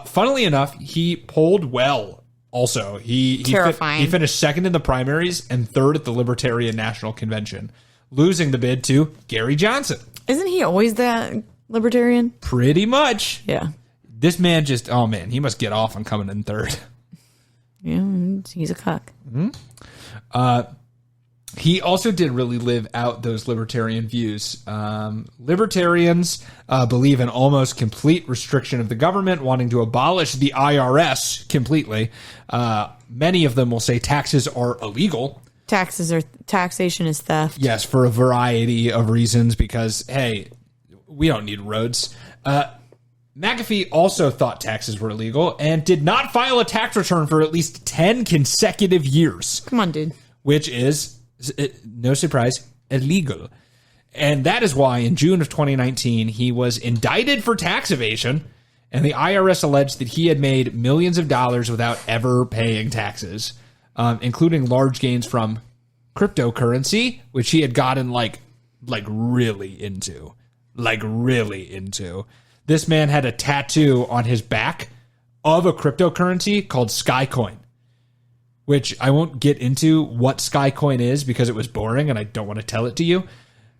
Funnily enough, he polled well. Also, he finished second in the primaries and third at the Libertarian National Convention, losing the bid to Gary Johnson. Isn't he always that libertarian? Pretty much. Yeah. This man he must get off on coming in third. Yeah, he's a cuck. Mm-hmm. He also did really live out those libertarian views. Libertarians believe in almost complete restriction of the government, wanting to abolish the IRS completely. Many of them will say taxes are illegal. Taxation is theft. Yes, for a variety of reasons, because, hey, we don't need roads. McAfee also thought taxes were illegal and did not file a tax return for at least 10 consecutive years. Come on, dude. Which is, no surprise, illegal. And that is why in June of 2019, he was indicted for tax evasion, and the IRS alleged that he had made millions of dollars without ever paying taxes, including large gains from cryptocurrency, which he had gotten really into. This man had a tattoo on his back of a cryptocurrency called Skycoin, which I won't get into what Skycoin is because it was boring and I don't want to tell it to you.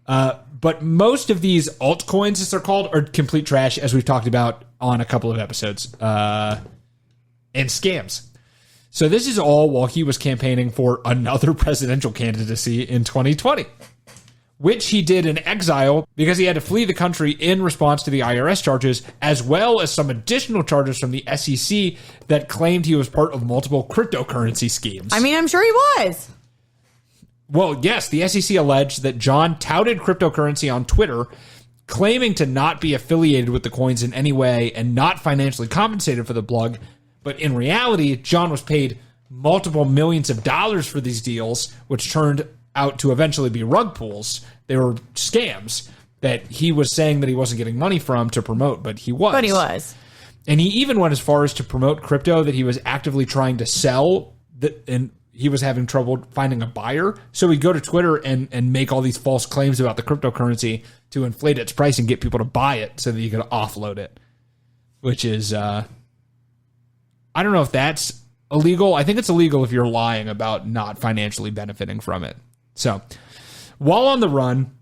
But most of these altcoins, as they're called, are complete trash, as we've talked about on a couple of episodes, and scams. So this is all while he was campaigning for another presidential candidacy in 2020. Which he did in exile because he had to flee the country in response to the IRS charges, as well as some additional charges from the SEC that claimed he was part of multiple cryptocurrency schemes. I mean, I'm sure he was. Well, yes, the SEC alleged that John touted cryptocurrency on Twitter, claiming to not be affiliated with the coins in any way and not financially compensated for the blog. But in reality, John was paid multiple millions of dollars for these deals, which turned out to eventually be rug pulls. They were scams that he was saying that he wasn't getting money from to promote, but he was. And he even went as far as to promote crypto that he was actively trying to sell, and he was having trouble finding a buyer. So he'd go to Twitter and make all these false claims about the cryptocurrency to inflate its price and get people to buy it so that you could offload it, which is, I don't know if that's illegal. I think it's illegal if you're lying about not financially benefiting from it. So, while on the run,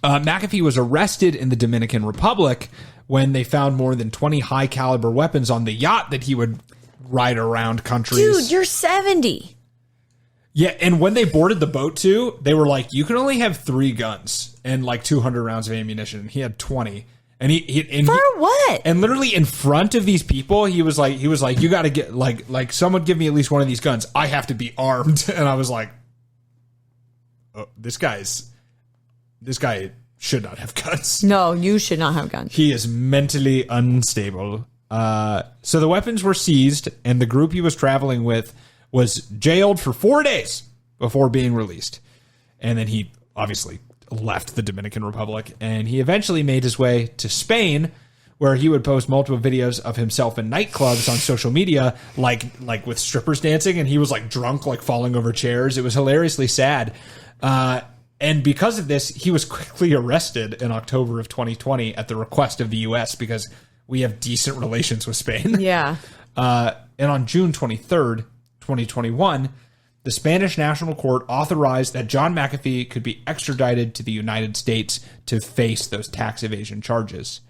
McAfee was arrested in the Dominican Republic when they found more than 20 high-caliber weapons on the yacht that he would ride around countries. Dude, you're 70. Yeah, and when they boarded the boat, too, they were like, you can only have 3 guns and 200 rounds of ammunition. He had 20. And what? And literally in front of these people, he was like, you got to get, like, someone give me at least one of these guns. I have to be armed. And I was like, oh, this guy should not have guns. No, you should not have guns. He is mentally unstable. So the weapons were seized, and the group he was traveling with was jailed for 4 days before being released. And then he obviously left the Dominican Republic, and he eventually made his way to Spain, where he would post multiple videos of himself in nightclubs on social media, like with strippers dancing, and he was drunk, falling over chairs. It was hilariously sad. And because of this, he was quickly arrested in October of 2020 at the request of the U.S. because we have decent relations with Spain. Yeah. And on June 23rd, 2021, the Spanish National Court authorized that John McAfee could be extradited to the United States to face those tax evasion charges.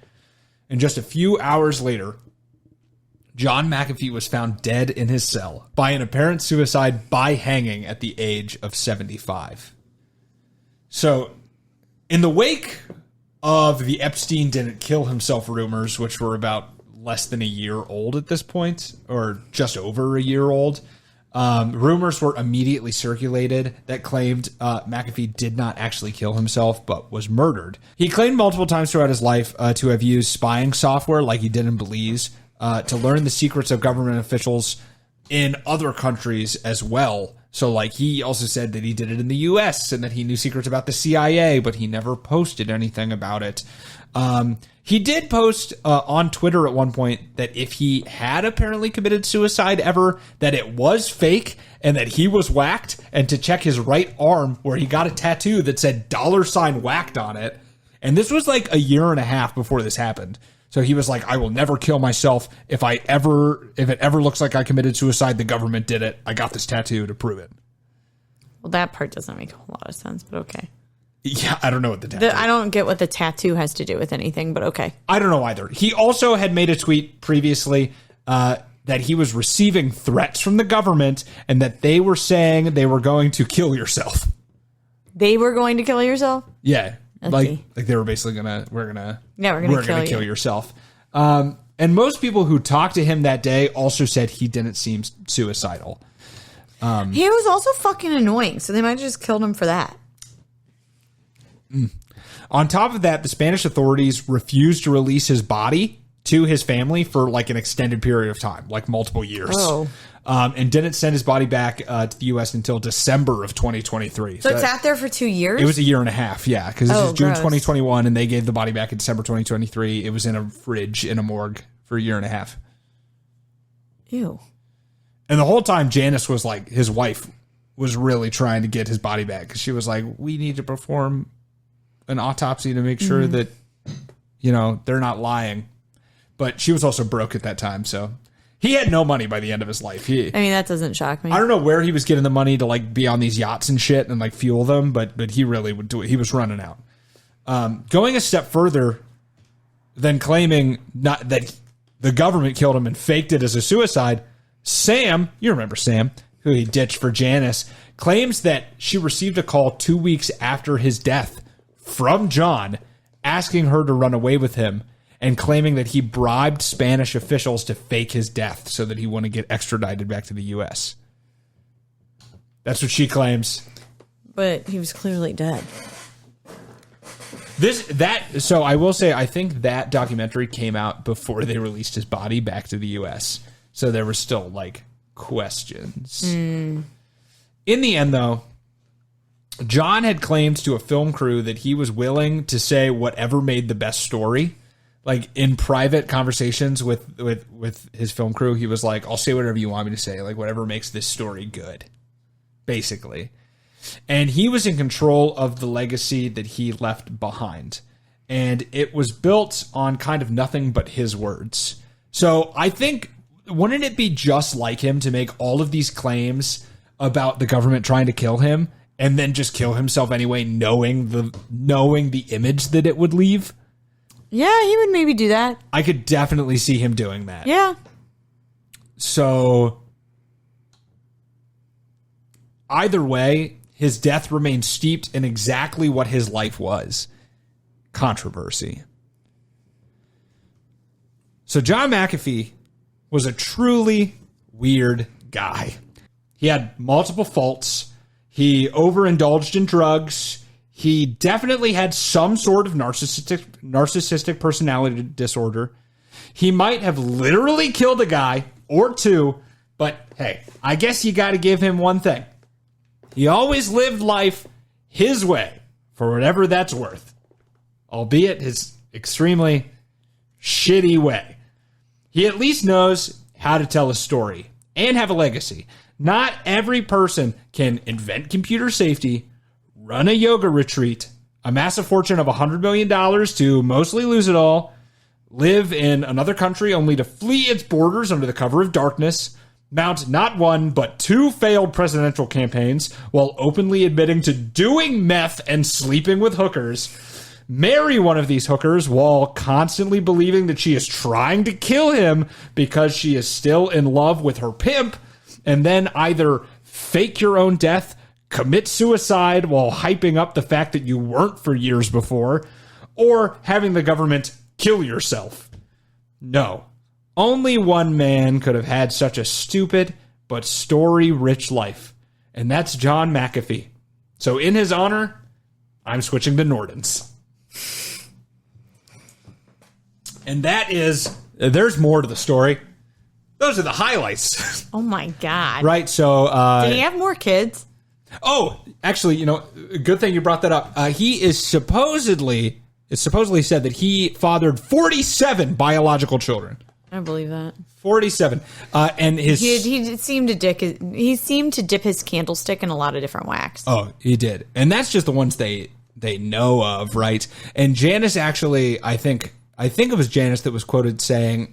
And just a few hours later, John McAfee was found dead in his cell by an apparent suicide by hanging at the age of 75. So, in the wake of the Epstein didn't kill himself rumors, which were about less than a year old at this point, or just over a year old, rumors were immediately circulated that claimed McAfee did not actually kill himself, but was murdered. He claimed multiple times throughout his life to have used spying software like he did in Belize to learn the secrets of government officials in other countries as well. So, he also said that he did it in the U.S. and that he knew secrets about the CIA, but he never posted anything about it. He did post on Twitter at one point that if he had apparently committed suicide ever, that it was fake and that he was whacked, and to check his right arm where he got a tattoo that said $ whacked on it. And this was a year and a half before this happened. So he was like, I will never kill myself. If it ever looks like I committed suicide, the government did it. I got this tattoo to prove it. Well, that part doesn't make a whole lot of sense, but okay. Yeah, I don't know what the tattoo I don't get what the tattoo has to do with anything, but okay. I don't know either. He also had made a tweet previously that he was receiving threats from the government and that they were saying they were going to kill yourself. They were going to kill yourself? Yeah. Like they were basically we're gonna kill yourself. And most people who talked to him that day also said he didn't seem suicidal. He was also fucking annoying, so they might have just killed him for that. On top of that, the Spanish authorities refused to release his body to his family for like an extended period of time, like multiple years. Oh. And didn't send his body back to the U.S. until December of 2023. So it's out there for 2 years? It was a year and a half, yeah, because this is June gross. 2021, and they gave the body back in December 2023. It was in a fridge in a morgue for a year and a half. Ew. And the whole time, Janice was like, his wife was really trying to get his body back, because she was like, we need to perform an autopsy to make sure that, you know, they're not lying. But she was also broke at that time, so he had no money by the end of his life. I mean, that doesn't shock me. I don't know where he was getting the money to like be on these yachts and shit and like fuel them, but he really would do it. He was running out. Going a step further than claiming not that the government killed him and faked it as a suicide, Sam, you remember Sam, who he ditched for Janice, claims that she received a call 2 weeks after his death from John asking her to run away with him, and claiming that he bribed Spanish officials to fake his death so that he wouldn't get extradited back to the U.S. That's what she claims. But he was clearly dead. So I will say, I think that documentary came out before they released his body back to the U.S. So there were still, like, questions. In the end, though, John had claimed to a film crew that he was willing to say whatever made the best story. Like, in private conversations with his film crew, he was like, I'll say whatever you want me to say, like, whatever makes this story good, basically. And he was in control of the legacy that he left behind. And it was built on kind of nothing but his words. So I think, wouldn't it be just like him to make all of these claims about the government trying to kill him and then just kill himself anyway, knowing the image that it would leave? Yeah, he would maybe do that. I could definitely see him doing that. Yeah. So either way, his death remains steeped in exactly what his life was: controversy. So John McAfee was a truly weird guy. He had multiple faults. He overindulged in drugs. He definitely had some sort of narcissistic personality disorder. He might have literally killed a guy or two, but hey, I guess you got to give him one thing. He always lived life his way, for whatever that's worth, albeit his extremely shitty way. He at least knows how to tell a story and have a legacy. Not every person can invent computer safety, run a yoga retreat, amass a fortune of $100 million to mostly lose it all, live in another country only to flee its borders under the cover of darkness, mount not one but two failed presidential campaigns while openly admitting to doing meth and sleeping with hookers, marry one of these hookers while constantly believing that she is trying to kill him because she is still in love with her pimp, and then either fake your own death, commit suicide while hyping up the fact that you weren't for years before, or having the government kill yourself. No. Only one man could have had such a stupid but story-rich life, and that's John McAfee. So in his honor, I'm switching to Norton's. And that is, there's more to the story. Those are the highlights. Oh my God. Right, so... Did he have more kids? Oh, actually, you know, good thing you brought that up. He is supposedly said that he fathered 47 biological children. I believe that. 47. And his... He seemed to dip his candlestick in a lot of different wax. Oh, he did. And that's just the ones they know of, right? And Janice actually, I think it was Janice that was quoted saying,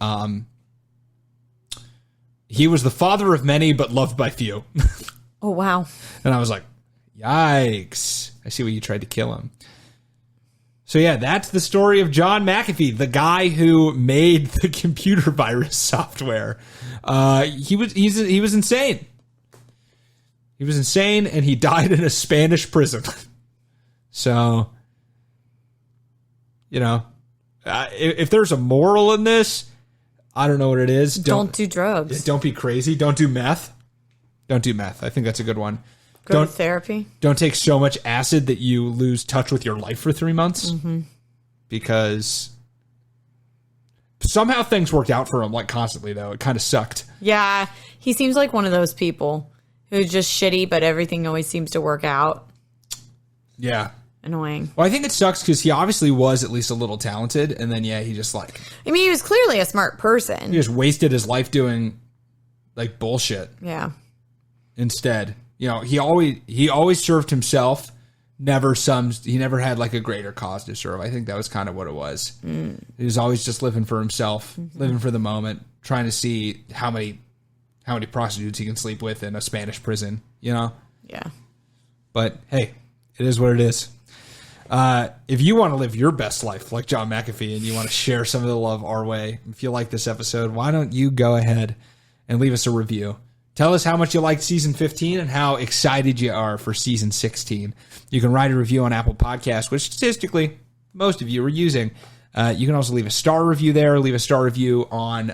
he was the father of many, but loved by few. Oh, wow. And I was like, yikes. I see why you tried to kill him. So yeah, that's the story of John McAfee, the guy who made the computer virus software. He was insane. He was insane, and he died in a Spanish prison. So, you know, if there's a moral in this, I don't know what it is. Don't do drugs. Don't be crazy. Don't do meth. Don't do meth. I think that's a good one. Go to therapy. Don't take so much acid that you lose touch with your life for 3 months. Mm-hmm. Because Somehow things worked out for him, like, constantly, though. It kind of sucked. Yeah, he seems like one of those people who's just shitty, but everything always seems to work out. Yeah. Annoying. Well, I think it sucks because he obviously was at least a little talented, and then, he just, like... I mean, he was clearly a smart person. He just wasted his life doing, like, bullshit. Yeah. Instead. You know, he always served himself. He never had like a greater cause to serve. I think that was kind of what it was. He was always just living for himself, living for the moment, trying to see how many prostitutes he can sleep with in a Spanish prison, you know? Yeah. But hey, it is what it is. If you want to live your best life like John McAfee and you want to share some of the love our way, if you like this episode, why don't you go ahead and leave us a review? Tell us how much you liked season 15 and how excited you are for season 16. You can write a review on Apple Podcasts, which statistically most of you are using. You can also leave a star review there. Leave a star review on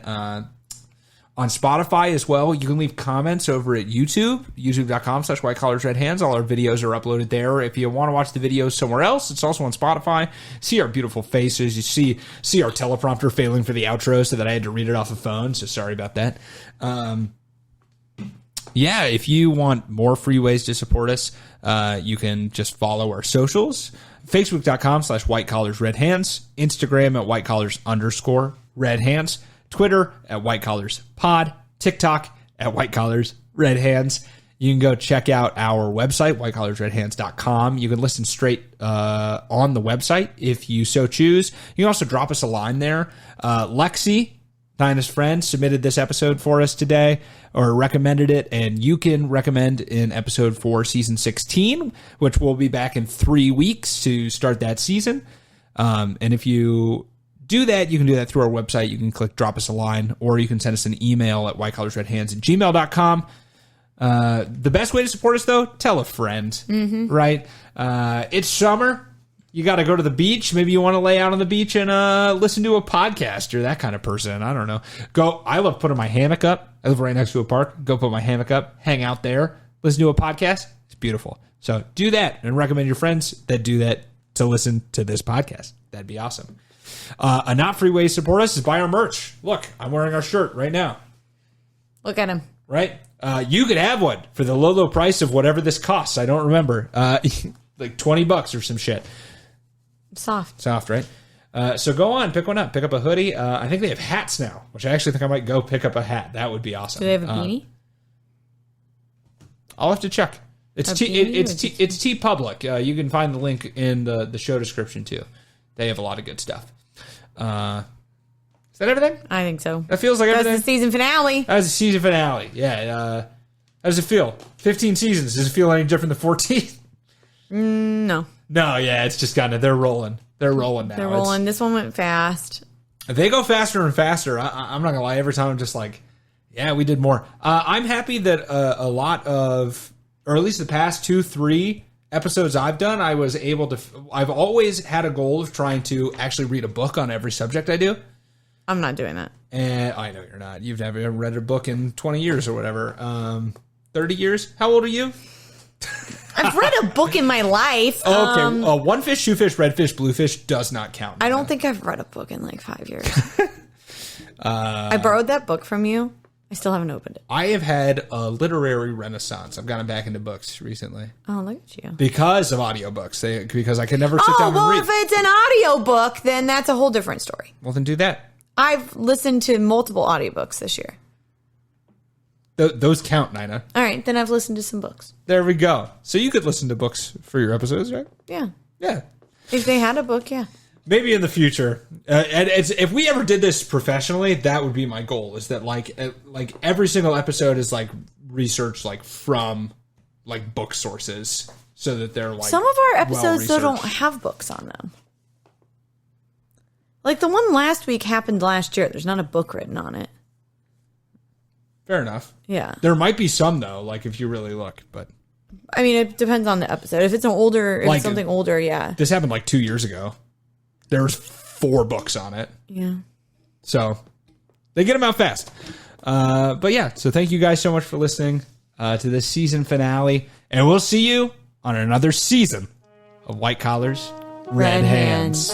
Spotify as well. You can leave comments over at YouTube, youtube.com/whitecollarsredhands. All our videos are uploaded there. If you want to watch the videos somewhere else, it's also on Spotify. See our beautiful faces. You see our teleprompter failing for the outro so that I had to read it off a phone. So sorry about that. Yeah, if you want more free ways to support us, you can just follow our socials. Facebook.com/whitecollarsredhands, Instagram at whitecollars_redhands, Twitter at whitecollarspod, TikTok at whitecollarsredhands. You can go check out our website, whitecollarsredhands.com. You can listen straight on the website if you so choose. You can also drop us a line there. Lexi, Dinah's friend, submitted this episode for us today, or recommended it, and you can recommend an episode for season 16, which will be back in 3 weeks to start that season. And if you do that, you can do that through our website. You can click drop us a line, or you can send us an email at whitecollarsredhands@gmail.com. The best way to support us, though, tell a friend, right? It's summer. You got to go to the beach. Maybe you want to lay out on the beach and listen to a podcast. You're that kind of person. I don't know. I love putting my hammock up. I live right next to a park. Go put my hammock up, hang out there, listen to a podcast. It's beautiful. So do that and recommend your friends that do that to listen to this podcast. That'd be awesome. A not free way to support us is buy our merch. Look, I'm wearing our shirt right now. Look at him. Right? You could have one for the low price of whatever this costs. I don't remember. Like $20 or some shit. Soft, right? So go on, pick one up. Pick up a hoodie. I think they have hats now, which I actually think I might go pick up a hat. That would be awesome. Do they have a beanie? I'll have to check. It's T Public. You can find the link in the show description too. They have a lot of good stuff. Is that everything? I think so. That feels like everything. That's the season finale. That was the season finale. Yeah. How does it feel? 15 seasons. Does it feel any different than 14? No. No, yeah, it's just kind of, they're rolling. They're rolling now. They're rolling. This one went fast. They go faster and faster. I'm not going to lie. Every time I'm just like, yeah, we did more. I'm happy that a lot of, or at least the past 2-3 episodes I've done, I was able to, I've always had a goal of trying to actually read a book on every subject I do. I'm not doing that. And I know you're not. You've never read a book in 20 years or whatever. 30 years? How old are you? I've read a book in my life. Okay. One fish, two fish, red fish, blue fish does not count. I don't think I've read a book in like 5 years. I borrowed that book from you. I still haven't opened it. I have had a literary renaissance. I've gotten back into books recently. Oh, look at you. Because of audiobooks. Because I can never sit down and read. If it's an audiobook, then that's a whole different story. Well, then do that. I've listened to multiple audiobooks this year. Those count, Nina. All right, then I've listened to some books. There we go. So you could listen to books for your episodes, right? Yeah. Yeah. If they had a book, yeah. Maybe in the future. And if we ever did this professionally, that would be my goal. Is that like every single episode is like research like from like book sources, so that they're like some of our episodes though don't have books on them. Like the one last week happened last year. There's not a book written on it. Fair enough. Yeah. There might be some though, like if you really look, but I mean, it depends on the episode. If it's something older, yeah. This happened like 2 years ago. There's 4 books on it. Yeah. So they get them out fast. But yeah, so thank you guys so much for listening to this season finale, and we'll see you on another season of White Collars, Red Hands.